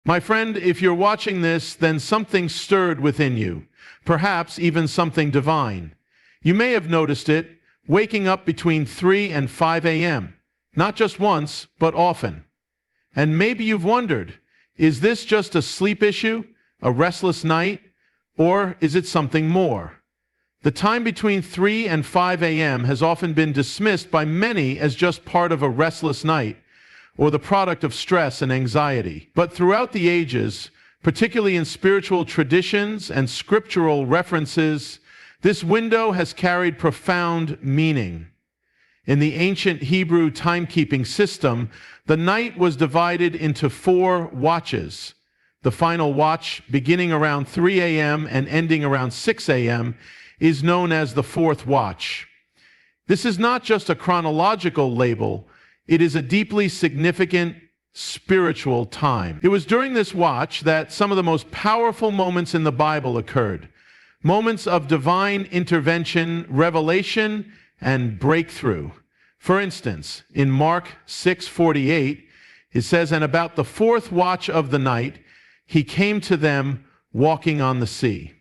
My friend, if you're watching this, then something stirred within you, perhaps even something divine. You may have noticed it, waking up between 3 and 5 a.m., not just once, but often. And maybe you've wondered, is this just a sleep issue, a restless night, or is it something more? The time between 3 and 5 a.m. has often been dismissed by many as just part of a restless night, or the product of stress and anxiety. But throughout the ages, particularly in spiritual traditions and scriptural references, this window has carried profound meaning. In the ancient Hebrew timekeeping system, the night was divided into 4 watches. The final watch, beginning around 3 a.m. and ending around 6 a.m., is known as the 4th watch. This is not just a chronological label, it is a deeply significant spiritual time. It was during this watch that some of the most powerful moments in the Bible occurred. Moments of divine intervention, revelation, and breakthrough. For instance, in Mark 6:48, it says, "And about the 4th watch of the night, he came to them walking on the sea."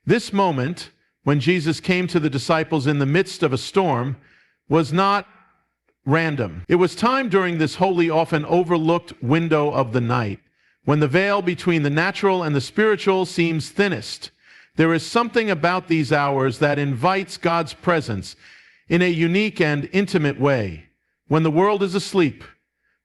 This moment, when Jesus came to the disciples in the midst of a storm, was not random. It was time during this holy, often overlooked window of the night, when the veil between the natural and the spiritual seems thinnest. There is something about these hours that invites God's presence in a unique and intimate way. When the world is asleep,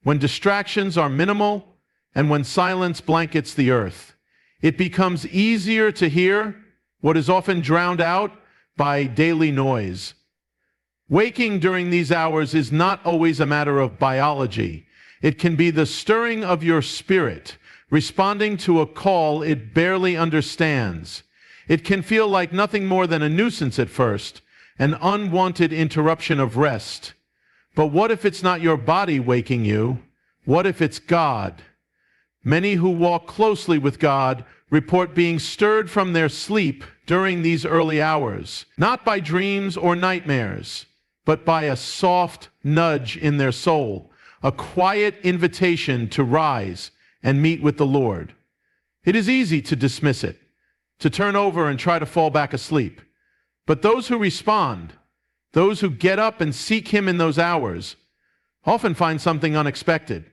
when distractions are minimal, and when silence blankets the earth, it becomes easier to hear what is often drowned out by daily noise. Waking during these hours is not always a matter of biology. It can be the stirring of your spirit, responding to a call it barely understands. It can feel like nothing more than a nuisance at first, an unwanted interruption of rest. But what if it's not your body waking you? What if it's God? Many who walk closely with God report being stirred from their sleep during these early hours, not by dreams or nightmares, but by a soft nudge in their soul, a quiet invitation to rise and meet with the Lord. It is easy to dismiss it, to turn over and try to fall back asleep. But those who respond, those who get up and seek Him in those hours, often find something unexpected: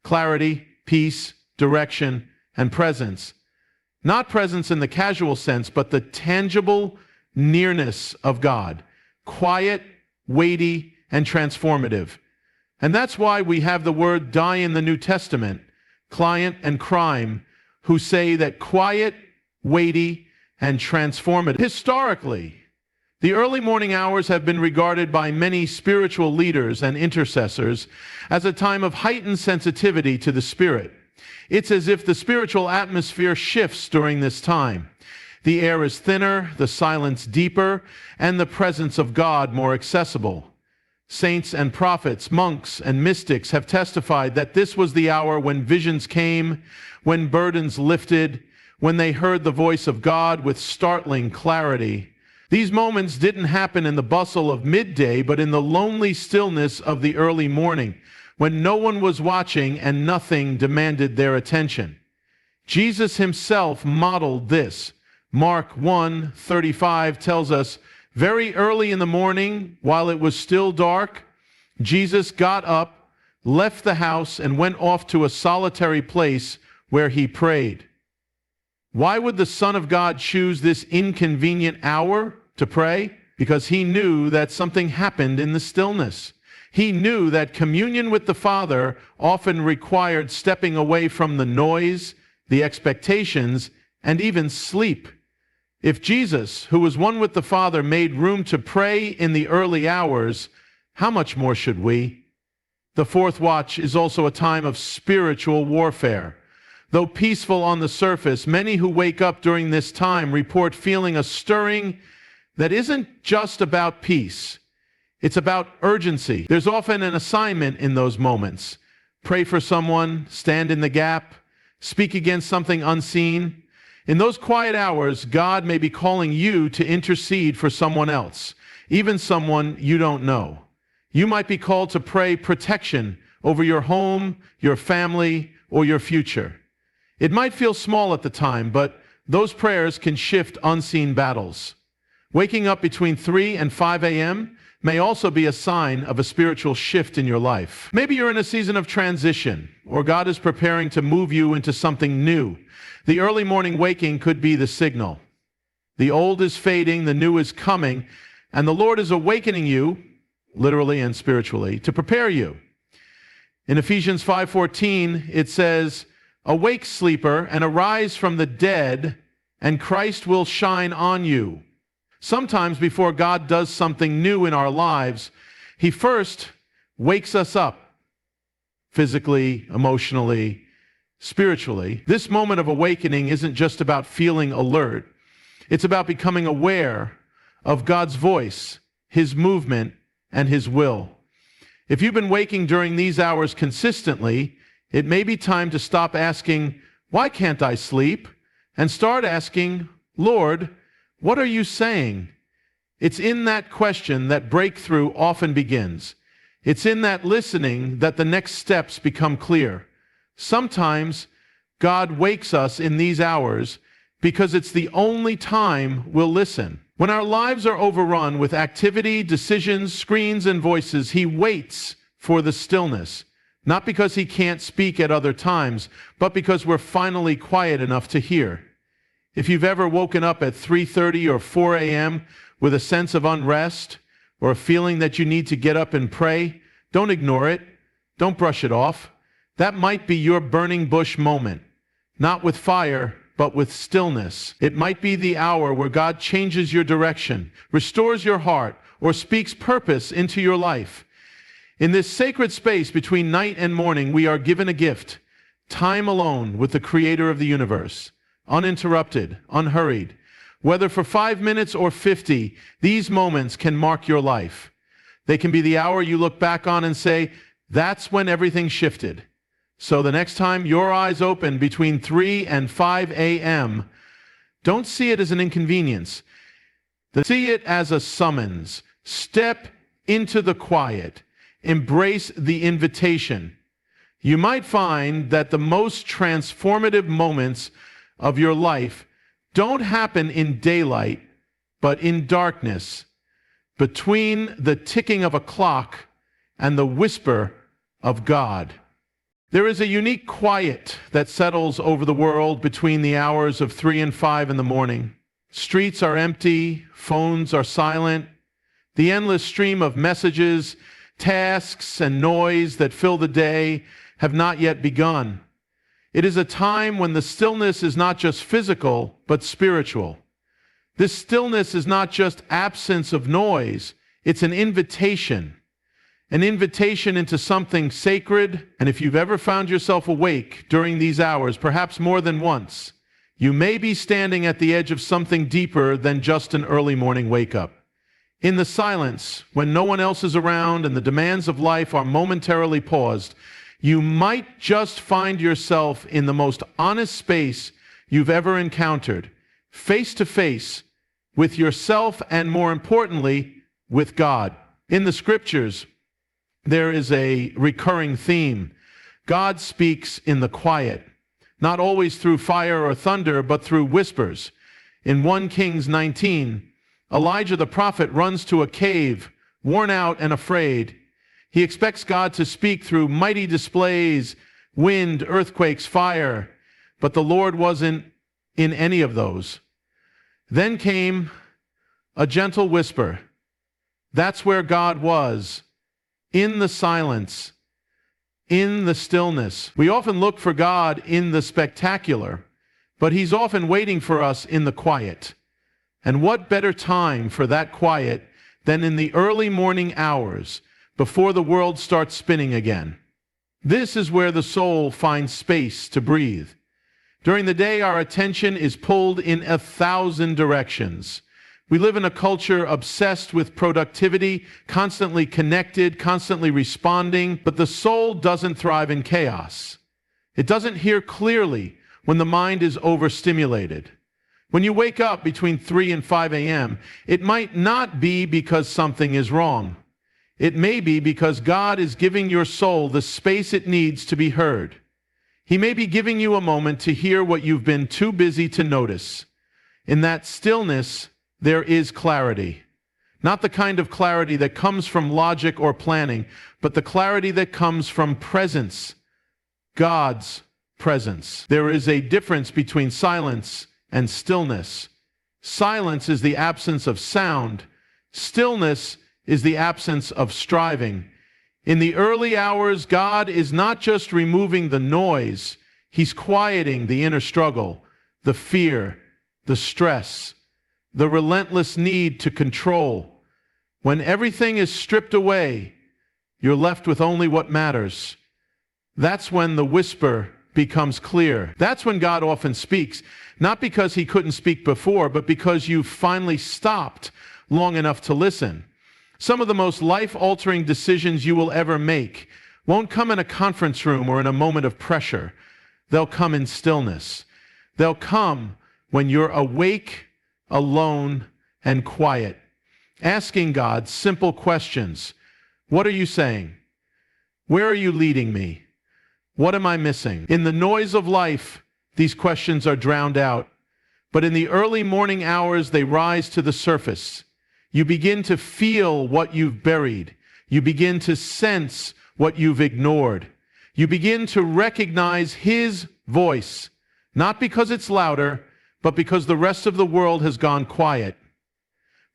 clarity, peace, direction, and presence. Not presence in the casual sense, but the tangible nearness of God, quiet, weighty, and transformative. And that's why we have the word die in the New Testament, client and crime, who say that quiet, weighty, and transformative. Historically, the early morning hours have been regarded by many spiritual leaders and intercessors as a time of heightened sensitivity to the Spirit. It's as if the spiritual atmosphere shifts during this time. The air is thinner, the silence deeper, and the presence of God more accessible. Saints and prophets, monks and mystics have testified that this was the hour when visions came, when burdens lifted, when they heard the voice of God with startling clarity. These moments didn't happen in the bustle of midday, but in the lonely stillness of the early morning, when no one was watching and nothing demanded their attention. Jesus himself modeled this. Mark 1:35 tells us, "Very early in the morning, while it was still dark, Jesus got up, left the house, and went off to a solitary place where he prayed." Why would the Son of God choose this inconvenient hour to pray? Because he knew that something happened in the stillness. He knew that communion with the Father often required stepping away from the noise, the expectations, and even sleep. If Jesus, who was one with the Father, made room to pray in the early hours, how much more should we? The 4th watch is also a time of spiritual warfare. Though peaceful on the surface, many who wake up during this time report feeling a stirring that isn't just about peace. It's about urgency. There's often an assignment in those moments. Pray for someone, stand in the gap, speak against something unseen. In those quiet hours, God may be calling you to intercede for someone else, even someone you don't know. You might be called to pray protection over your home, your family, or your future. It might feel small at the time, but those prayers can shift unseen battles. Waking up between 3 and 5 a.m. may also be a sign of a spiritual shift in your life. Maybe you're in a season of transition, or God is preparing to move you into something new. The early morning waking could be the signal. The old is fading, the new is coming, and the Lord is awakening you, literally and spiritually, to prepare you. In Ephesians 5:14, it says, "Awake, sleeper, and arise from the dead, and Christ will shine on you." Sometimes before God does something new in our lives, He first wakes us up, physically, emotionally, spiritually. This moment of awakening isn't just about feeling alert. It's about becoming aware of God's voice, His movement, and His will. If you've been waking during these hours consistently, it may be time to stop asking, "Why can't I sleep?" and start asking, "Lord, what are you saying?" It's in that question that breakthrough often begins. It's in that listening that the next steps become clear. Sometimes God wakes us in these hours because it's the only time we'll listen. When our lives are overrun with activity, decisions, screens, and voices, He waits for the stillness. Not because He can't speak at other times, but because we're finally quiet enough to hear. If you've ever woken up at 3:30 or 4 a.m. with a sense of unrest or a feeling that you need to get up and pray, don't ignore it. Don't brush it off. That might be your burning bush moment, not with fire, but with stillness. It might be the hour where God changes your direction, restores your heart, or speaks purpose into your life. In this sacred space between night and morning, we are given a gift, time alone with the Creator of the universe, uninterrupted, unhurried. Whether for 5 minutes or 50, these moments can mark your life. They can be the hour you look back on and say, "That's when everything shifted." So the next time your eyes open between 3 and 5 a.m., don't see it as an inconvenience. See it as a summons. Step into the quiet. Embrace the invitation. You might find that the most transformative moments of your life don't happen in daylight, but in darkness, between the ticking of a clock and the whisper of God. There is a unique quiet that settles over the world between the hours of 3 and 5 in the morning. Streets are empty, phones are silent. The endless stream of messages, tasks, and noise that fill the day have not yet begun. It is a time when the stillness is not just physical, but spiritual. This stillness is not just absence of noise, it's an invitation into something sacred. And if you've ever found yourself awake during these hours, perhaps more than once, you may be standing at the edge of something deeper than just an early morning wake-up. In the silence, when no one else is around and the demands of life are momentarily paused, you might just find yourself in the most honest space you've ever encountered, face to face with yourself and, more importantly, with God. In the scriptures, there is a recurring theme. God speaks in the quiet, not always through fire or thunder, but through whispers. In 1 Kings 19, Elijah the prophet runs to a cave, worn out and afraid. He expects God to speak through mighty displays, wind, earthquakes, fire, but the Lord wasn't in any of those. Then came a gentle whisper. That's where God was, in the silence, in the stillness. We often look for God in the spectacular, but He's often waiting for us in the quiet. And what better time for that quiet than in the early morning hours before the world starts spinning again? This is where the soul finds space to breathe. During the day, our attention is pulled in 1,000 directions. We live in a culture obsessed with productivity, constantly connected, constantly responding, but the soul doesn't thrive in chaos. It doesn't hear clearly when the mind is overstimulated. When you wake up between 3 and 5 a.m., it might not be because something is wrong. It may be because God is giving your soul the space it needs to be heard. He may be giving you a moment to hear what you've been too busy to notice. In that stillness, there is clarity. Not the kind of clarity that comes from logic or planning, but the clarity that comes from presence, God's presence. There is a difference between silence and stillness. Silence is the absence of sound. Stillness is the absence of striving. In the early hours, God is not just removing the noise, He's quieting the inner struggle, the fear, the stress, the relentless need to control. When everything is stripped away, you're left with only what matters. That's when the whisper becomes clear. That's when God often speaks, not because He couldn't speak before, but because you've finally stopped long enough to listen. Some of the most life-altering decisions you will ever make won't come in a conference room or in a moment of pressure. They'll come in stillness. They'll come when you're awake, alone, and quiet, asking God simple questions. What are you saying? Where are you leading me? What am I missing? In the noise of life, these questions are drowned out. But in the early morning hours, they rise to the surface. You begin to feel what you've buried. You begin to sense what you've ignored. You begin to recognize His voice, not because it's louder, but because the rest of the world has gone quiet.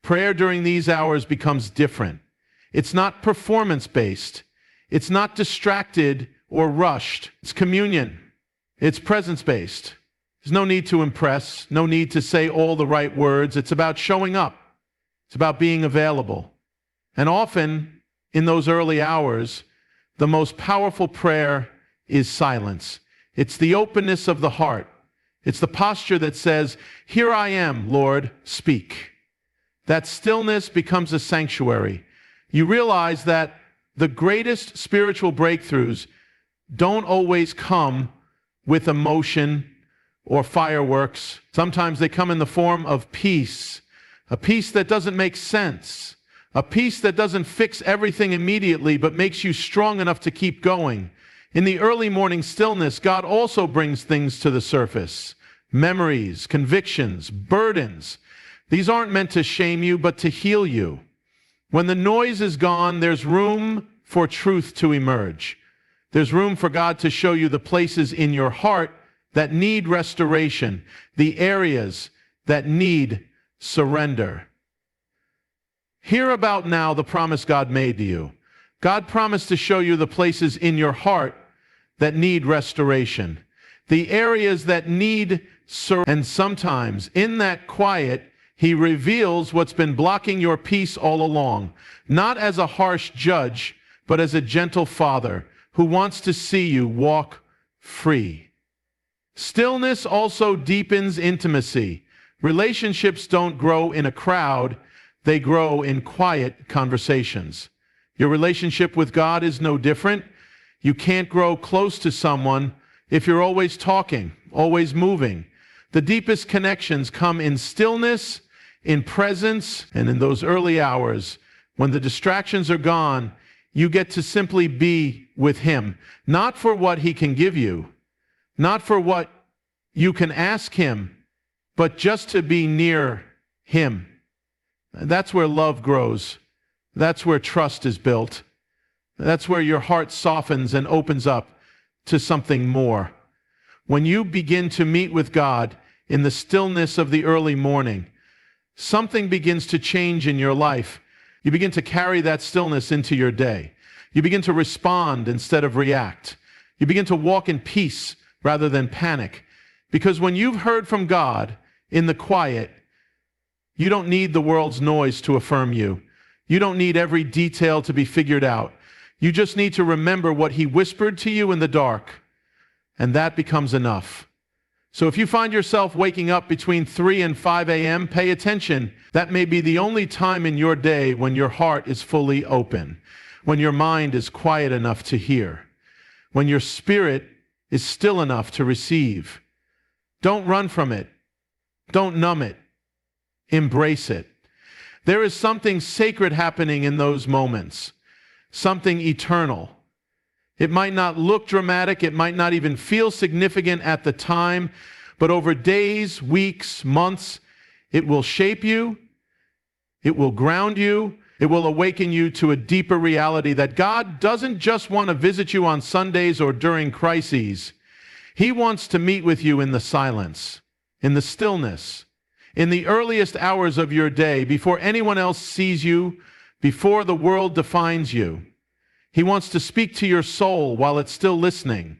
Prayer during these hours becomes different. It's not performance-based. It's not distracted or rushed. It's communion. It's presence-based. There's no need to impress, no need to say all the right words. It's about showing up. It's about being available. And often, in those early hours, the most powerful prayer is silence. It's the openness of the heart. It's the posture that says, "Here I am, Lord, speak." That stillness becomes a sanctuary. You realize that the greatest spiritual breakthroughs don't always come with emotion or fireworks. Sometimes they come in the form of peace, a peace that doesn't make sense, a peace that doesn't fix everything immediately but makes you strong enough to keep going. In the early morning stillness, God also brings things to the surface. Memories, convictions, burdens. These aren't meant to shame you, but to heal you. When the noise is gone, there's room for truth to emerge. There's room for God to show you the places in your heart that need restoration, the areas that need surrender. Hear about now the promise God made to you. God promised to show you the places in your heart that need restoration, the areas that need and sometimes in that quiet, He reveals what's been blocking your peace all along, not as a harsh judge, but as a gentle Father who wants to see you walk free. Stillness also deepens intimacy. Relationships don't grow in a crowd, they grow in quiet conversations. Your relationship with God is no different. You can't grow close to someone if you're always talking, always moving. The deepest connections come in stillness, in presence, and in those early hours when the distractions are gone. You get to simply be with Him, not for what He can give you, not for what you can ask Him, but just to be near Him. That's where love grows. That's where trust is built. That's where your heart softens and opens up to something more. When you begin to meet with God in the stillness of the early morning, something begins to change in your life. You begin to carry that stillness into your day. You begin to respond instead of react. You begin to walk in peace rather than panic. Because when you've heard from God in the quiet, you don't need the world's noise to affirm you. You don't need every detail to be figured out. You just need to remember what He whispered to you in the dark, and that becomes enough. So if you find yourself waking up between 3 and 5 a.m., pay attention. That may be the only time in your day when your heart is fully open, when your mind is quiet enough to hear, when your spirit is still enough to receive. Don't run from it. Don't numb it. Embrace it. There is something sacred happening in those moments, something eternal. It might not look dramatic, it might not even feel significant at the time, but over days, weeks, months, it will shape you, it will ground you, it will awaken you to a deeper reality that God doesn't just want to visit you on Sundays or during crises. He wants to meet with you in the silence, in the stillness, in the earliest hours of your day, before anyone else sees you, before the world defines you. He wants to speak to your soul while it's still listening.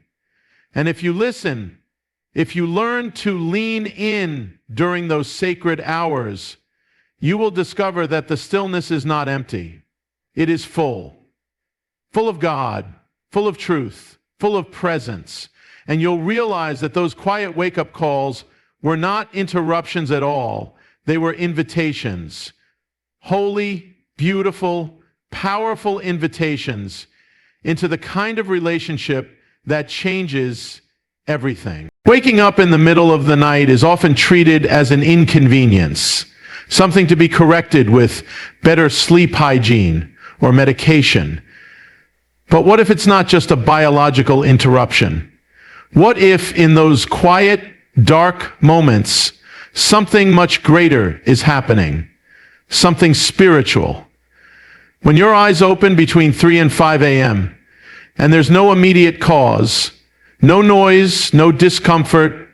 And if you listen, if you learn to lean in during those sacred hours, you will discover that the stillness is not empty. It is full of God, full of truth, full of presence. And you'll realize that those quiet wake-up calls were not interruptions at all. They were invitations. Holy, beautiful, powerful invitations into the kind of relationship that changes everything. Waking up in the middle of the night is often treated as an inconvenience, something to be corrected with better sleep hygiene or medication. But what if it's not just a biological interruption? What if in those quiet, dark moments, something much greater is happening? Something spiritual. When your eyes open between 3 and 5 a.m., and there's no immediate cause, no noise, no discomfort,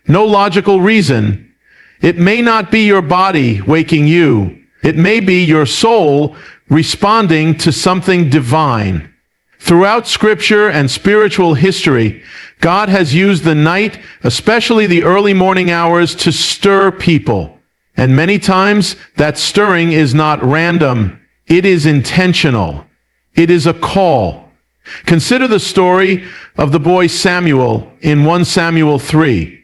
no logical reason, it may not be your body waking you. It may be your soul responding to something divine. Throughout Scripture and spiritual history, God has used the night, especially the early morning hours, to stir people. And many times, that stirring is not random. It is intentional. It is a call. Consider the story of the boy Samuel in 1 Samuel 3.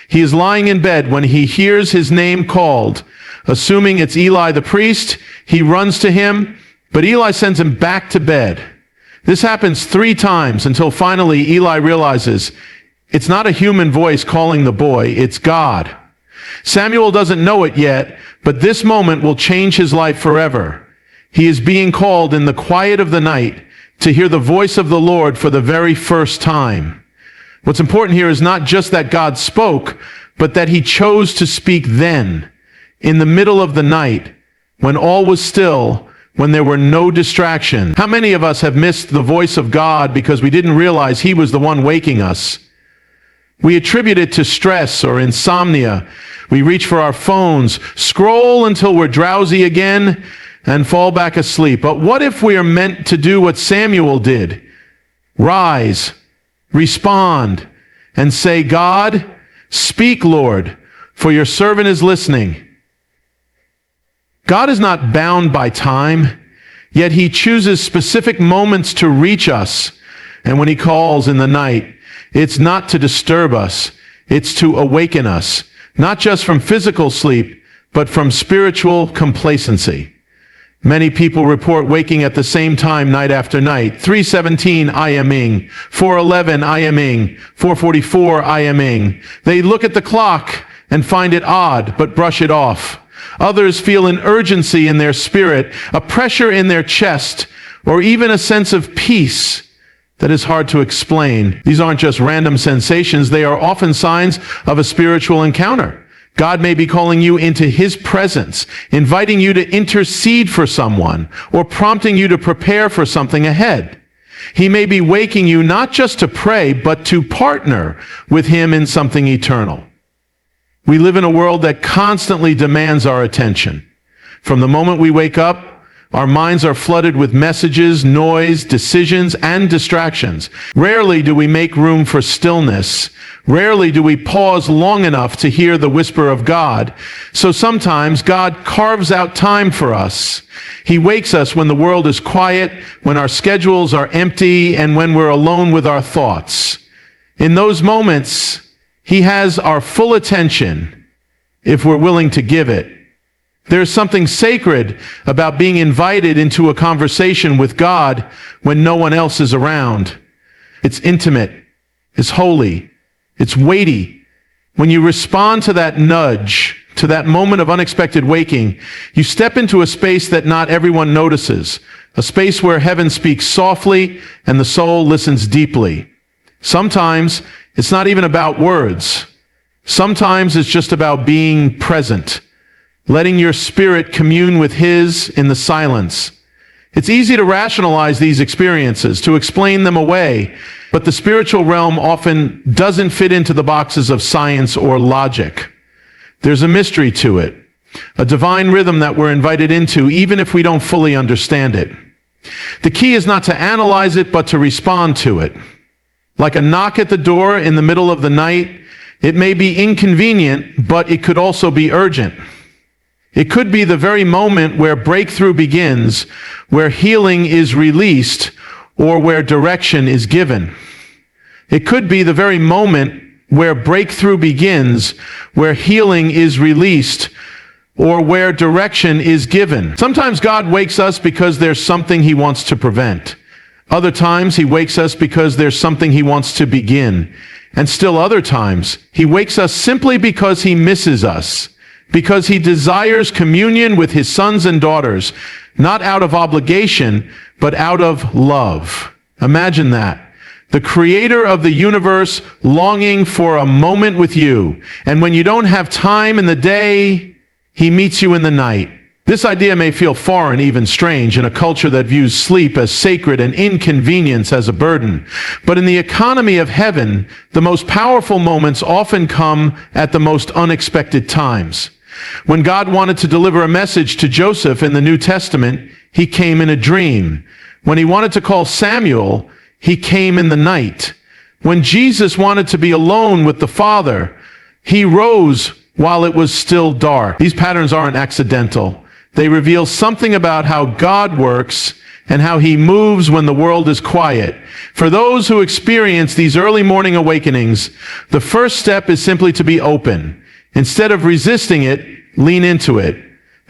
He is lying in bed when he hears his name called. Assuming it's Eli the priest, he runs to him, but Eli sends him back to bed. This happens 3 times until finally Eli realizes it's not a human voice calling the boy, it's God. Samuel doesn't know it yet, but this moment will change his life forever. He is being called in the quiet of the night to hear the voice of the Lord for the very first time. What's important here is not just that God spoke, but that he chose to speak then, in the middle of the night, when all was still, when there were no distractions. How many of us have missed the voice of God because we didn't realize he was the one waking us? We attribute it to stress or insomnia. We reach for our phones, scroll until we're drowsy again, and fall back asleep. But what if we are meant to do what Samuel did? Rise, respond, and say, God, speak, Lord, for your servant is listening. God is not bound by time, yet he chooses specific moments to reach us. And when he calls in the night, it's not to disturb us, it's to awaken us, not just from physical sleep, but from spiritual complacency. Many people report waking at the same time night after night. 3:17 IMing, 4:11 IMing, 4:44 IMing. They look at the clock and find it odd, but brush it off. Others feel an urgency in their spirit, a pressure in their chest, or even a sense of peace that is hard to explain. These aren't just random sensations. They are often signs of a spiritual encounter. God may be calling you into his presence, inviting you to intercede for someone, or prompting you to prepare for something ahead. He may be waking you not just to pray, but to partner with him in something eternal. We live in a world that constantly demands our attention. From the moment we wake up, our minds are flooded with messages, noise, decisions, and distractions. Rarely do we make room for stillness. Rarely do we pause long enough to hear the whisper of God. So sometimes God carves out time for us. He wakes us when the world is quiet, when our schedules are empty, and when we're alone with our thoughts. In those moments, he has our full attention if we're willing to give it. There's something sacred about being invited into a conversation with God when no one else is around. It's intimate. It's holy. It's weighty. When you respond to that nudge, to that moment of unexpected waking, you step into a space that not everyone notices, a space where heaven speaks softly and the soul listens deeply. Sometimes it's not even about words. Sometimes it's just about being present, letting your spirit commune with His in the silence. It's easy to rationalize these experiences, to explain them away, but the spiritual realm often doesn't fit into the boxes of science or logic. There's a mystery to it, a divine rhythm that we're invited into, even if we don't fully understand it. The key is not to analyze it, but to respond to it. Like a knock at the door in the middle of the night, it may be inconvenient, but it could also be urgent. It could be the very moment where breakthrough begins, where healing is released, or where direction is given. It could be the very moment where breakthrough begins, where healing is released, or where direction is given. Sometimes God wakes us because there's something He wants to prevent. Other times He wakes us because there's something He wants to begin. And still other times, He wakes us simply because He misses us, because He desires communion with His sons and daughters, not out of obligation, but out of love. Imagine that. The Creator of the universe longing for a moment with you. And when you don't have time in the day, He meets you in the night. This idea may feel foreign, even strange, in a culture that views sleep as sacred and inconvenience as a burden. But in the economy of heaven, the most powerful moments often come at the most unexpected times. When God wanted to deliver a message to Joseph in the New Testament, He came in a dream. When He wanted to call Samuel, He came in the night. When Jesus wanted to be alone with the Father, He rose while it was still dark. These patterns aren't accidental. They reveal something about how God works and how He moves when the world is quiet. For those who experience these early morning awakenings, the first step is simply to be open. Instead of resisting it, lean into it.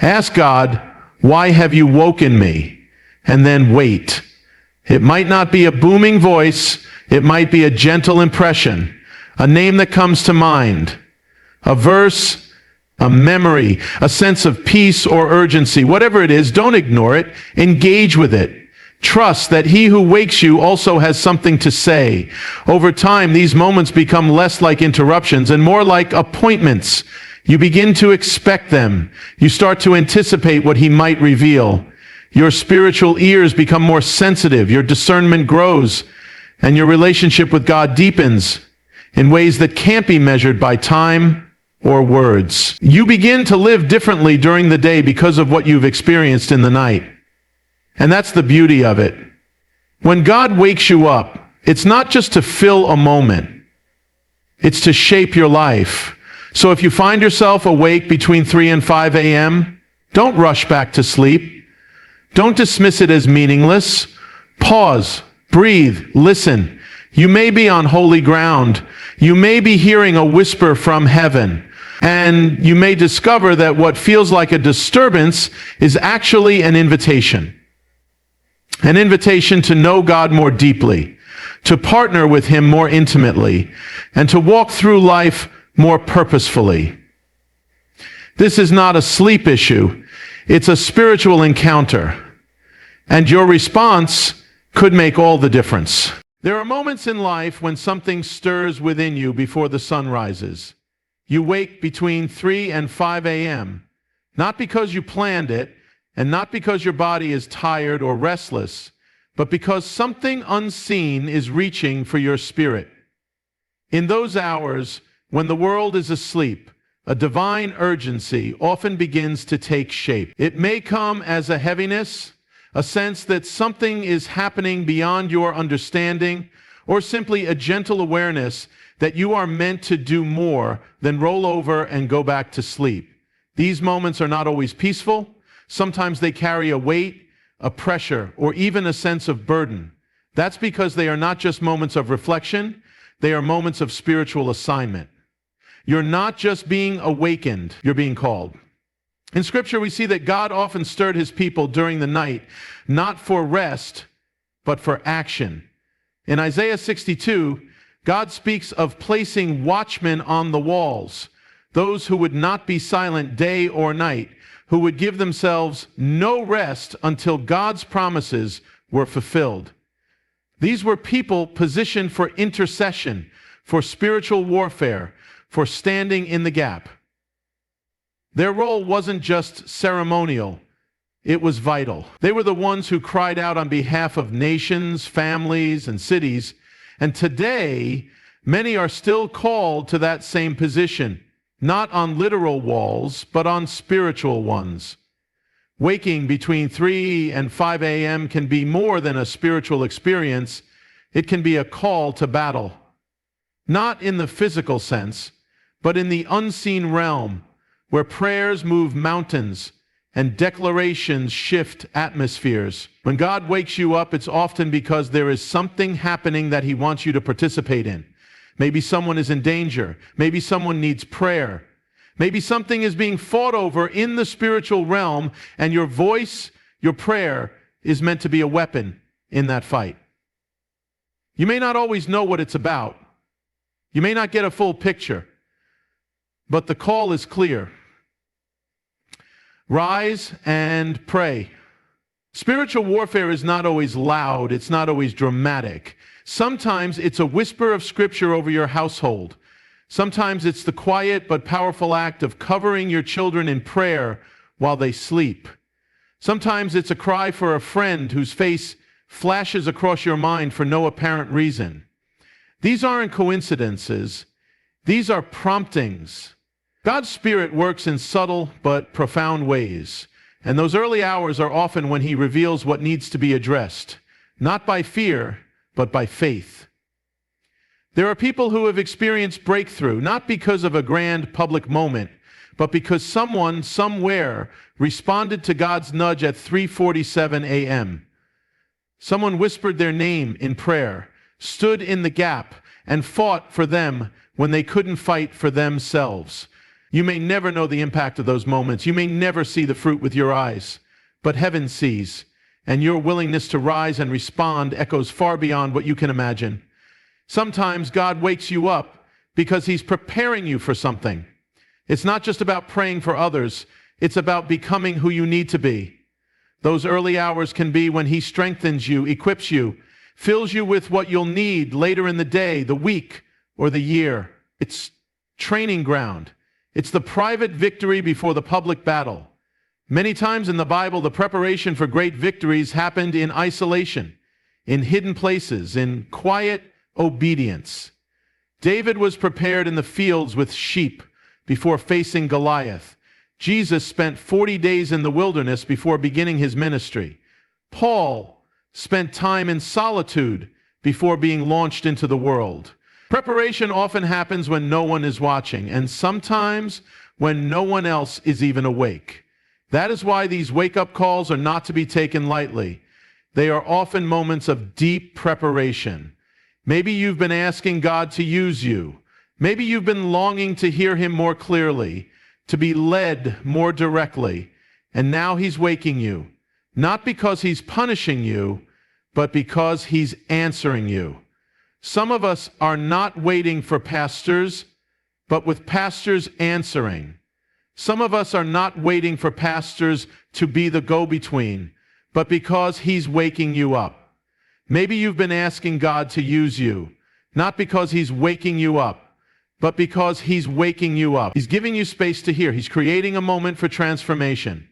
Ask God, "Why have you woken me?" And then wait. It might not be a booming voice. It might be a gentle impression, a name that comes to mind, a verse, a memory, a sense of peace or urgency. Whatever it is, don't ignore it. Engage with it. Trust that He who wakes you also has something to say. Over time, these moments become less like interruptions and more like appointments. You begin to expect them. You start to anticipate what He might reveal. Your spiritual ears become more sensitive. Your discernment grows, and your relationship with God deepens in ways that can't be measured by time or words. You begin to live differently during the day because of what you've experienced in the night. And that's the beauty of it. When God wakes you up, it's not just to fill a moment. It's to shape your life. So if you find yourself awake between 3 and 5 a.m., don't rush back to sleep. Don't dismiss it as meaningless. Pause, breathe, listen. You may be on holy ground. You may be hearing a whisper from heaven. And you may discover that what feels like a disturbance is actually an invitation. An invitation to know God more deeply, to partner with Him more intimately, and to walk through life more purposefully. This is not a sleep issue. It's a spiritual encounter. And your response could make all the difference. There are moments in life when something stirs within you before the sun rises. You wake between 3 and 5 a.m., not because you planned it, and not because your body is tired or restless, but because something unseen is reaching for your spirit. In those hours, when the world is asleep, a divine urgency often begins to take shape. It may come as a heaviness, a sense that something is happening beyond your understanding, or simply a gentle awareness that you are meant to do more than roll over and go back to sleep. These moments are not always peaceful. Sometimes they carry a weight, a pressure, or even a sense of burden. That's because they are not just moments of reflection, they are moments of spiritual assignment. You're not just being awakened, you're being called. In Scripture, we see that God often stirred His people during the night, not for rest, but for action. In Isaiah 62, God speaks of placing watchmen on the walls. those who would not be silent day or night, who would give themselves no rest until God's promises were fulfilled. These were people positioned for intercession, for spiritual warfare, for standing in the gap. Their role wasn't just ceremonial, it was vital. They were the ones who cried out on behalf of nations, families, and cities, and today, many are still called to that same position, not on literal walls, but on spiritual ones. Waking between 3 and 5 a.m. can be more than a spiritual experience. It can be a call to battle. Not in the physical sense, but in the unseen realm, where prayers move mountains and declarations shift atmospheres. When God wakes you up, it's often because there is something happening that He wants you to participate in. Maybe someone is in danger. Maybe someone needs prayer. Maybe something is being fought over in the spiritual realm, and your voice, your prayer, is meant to be a weapon in that fight. You may not always know what it's about. You may not get a full picture, but the call is clear. Rise and pray. Spiritual warfare is not always loud. It's not always dramatic. Sometimes it's a whisper of Scripture over your household. Sometimes it's the quiet but powerful act of covering your children in prayer while they sleep. Sometimes it's a cry for a friend whose face flashes across your mind for no apparent reason. These aren't coincidences. These are promptings. God's Spirit works in subtle but profound ways, and those early hours are often when He reveals what needs to be addressed, not by fear, but by faith. There are people who have experienced breakthrough, not because of a grand public moment, but because someone, somewhere, responded to God's nudge at 3:47 a.m. Someone whispered their name in prayer, stood in the gap, and fought for them when they couldn't fight for themselves. You may never know the impact of those moments. You may never see the fruit with your eyes, but heaven sees, and your willingness to rise and respond echoes far beyond what you can imagine. Sometimes God wakes you up because He's preparing you for something. It's not just about praying for others. It's about becoming who you need to be. Those early hours can be when He strengthens you, equips you, fills you with what you'll need later in the day, the week, or the year. It's training ground. It's the private victory before the public battle. Many times in the Bible, the preparation for great victories happened in isolation, in hidden places, in quiet obedience. David was prepared in the fields with sheep before facing Goliath. Jesus spent 40 days in the wilderness before beginning His ministry. Paul spent time in solitude before being launched into the world. Preparation often happens when no one is watching, and sometimes when no one else is even awake. That is why these wake-up calls are not to be taken lightly. They are often moments of deep preparation. Maybe you've been asking God to use you. Maybe you've been longing to hear Him more clearly, to be led more directly, and now He's waking you, not because He's punishing you, but because He's answering you. Some of us are not waiting for pastors, but with pastors answering. Some of us are not waiting for pastors to be the go-between, but because He's waking you up. Maybe you've been asking God to use you, not because He's waking you up, but because He's waking you up. He's giving you space to hear. He's creating a moment for transformation.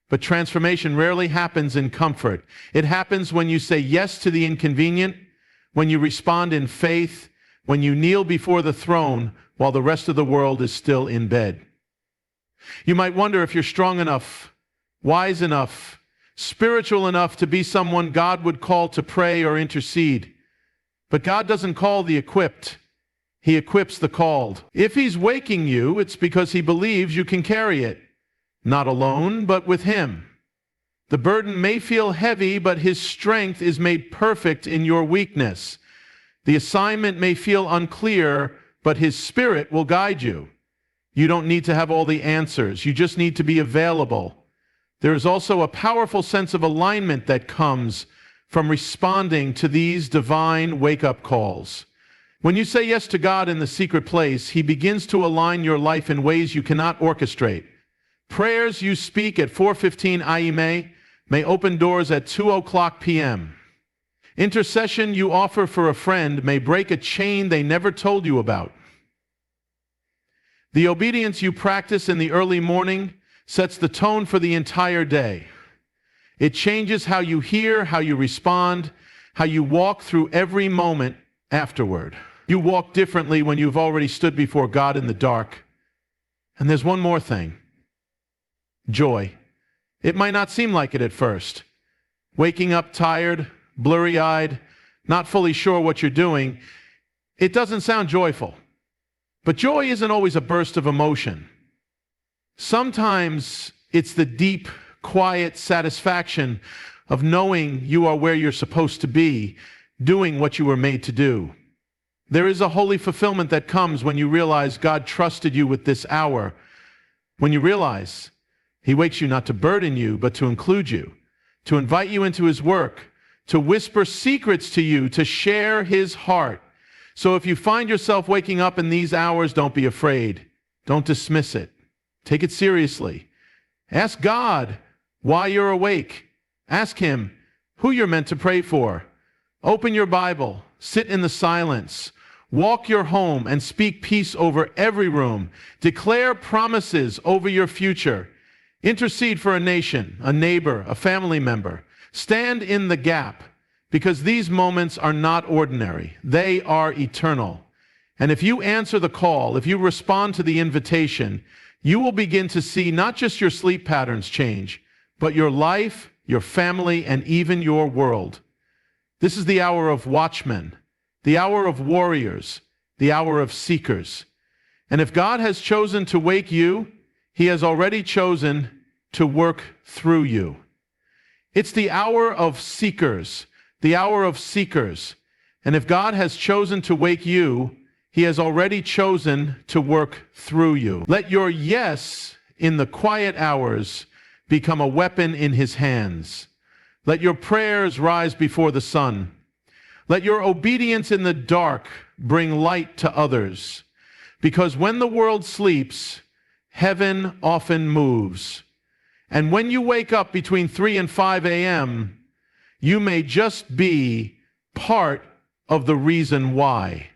But transformation rarely happens in comfort. It happens when you say yes to the inconvenient, when you respond in faith, when you kneel before the throne while the rest of the world is still in bed. You might wonder if you're strong enough, wise enough, spiritual enough to be someone God would call to pray or intercede. But God doesn't call the equipped. He equips the called. If He's waking you, it's because He believes you can carry it. Not alone, but with Him. The burden may feel heavy, but His strength is made perfect in your weakness. The assignment may feel unclear, but His Spirit will guide you. You don't need to have all the answers. You just need to be available. There is also a powerful sense of alignment that comes from responding to these divine wake-up calls. When you say yes to God in the secret place, He begins to align your life in ways you cannot orchestrate. Prayers you speak at 4:15 a.m. may open doors at 2:00 p.m. Intercession you offer for a friend may break a chain they never told you about. The obedience you practice in the early morning sets the tone for the entire day. It changes how you hear, how you respond, how you walk through every moment afterward. You walk differently when you've already stood before God in the dark. And there's one more thing. Joy. It might not seem like it at first. Waking up tired, blurry-eyed, not fully sure what you're doing, it doesn't sound joyful. But joy isn't always a burst of emotion. Sometimes it's the deep, quiet satisfaction of knowing you are where you're supposed to be, doing what you were made to do. There is a holy fulfillment that comes when you realize God trusted you with this hour. When you realize He wakes you not to burden you, but to include you, to invite you into His work, to whisper secrets to you, to share His heart. So if you find yourself waking up in these hours, don't be afraid. Don't dismiss it. Take it seriously. Ask God why you're awake. Ask Him who you're meant to pray for. Open your Bible. Sit in the silence. Walk your home and speak peace over every room. Declare promises over your future. Intercede for a nation, a neighbor, a family member. Stand in the gap, because these moments are not ordinary. They are eternal. And if you answer the call, if you respond to the invitation, you will begin to see not just your sleep patterns change, but your life, your family, and even your world. This is the hour of watchmen, the hour of warriors, the hour of seekers. And if God has chosen to wake you, He has already chosen to work through you. It's the hour of seekers, the hour of seekers. And if God has chosen to wake you, He has already chosen to work through you. Let your yes in the quiet hours become a weapon in His hands. Let your prayers rise before the sun. Let your obedience in the dark bring light to others. Because when the world sleeps, heaven often moves. And when you wake up between 3 and 5 a.m., you may just be part of the reason why.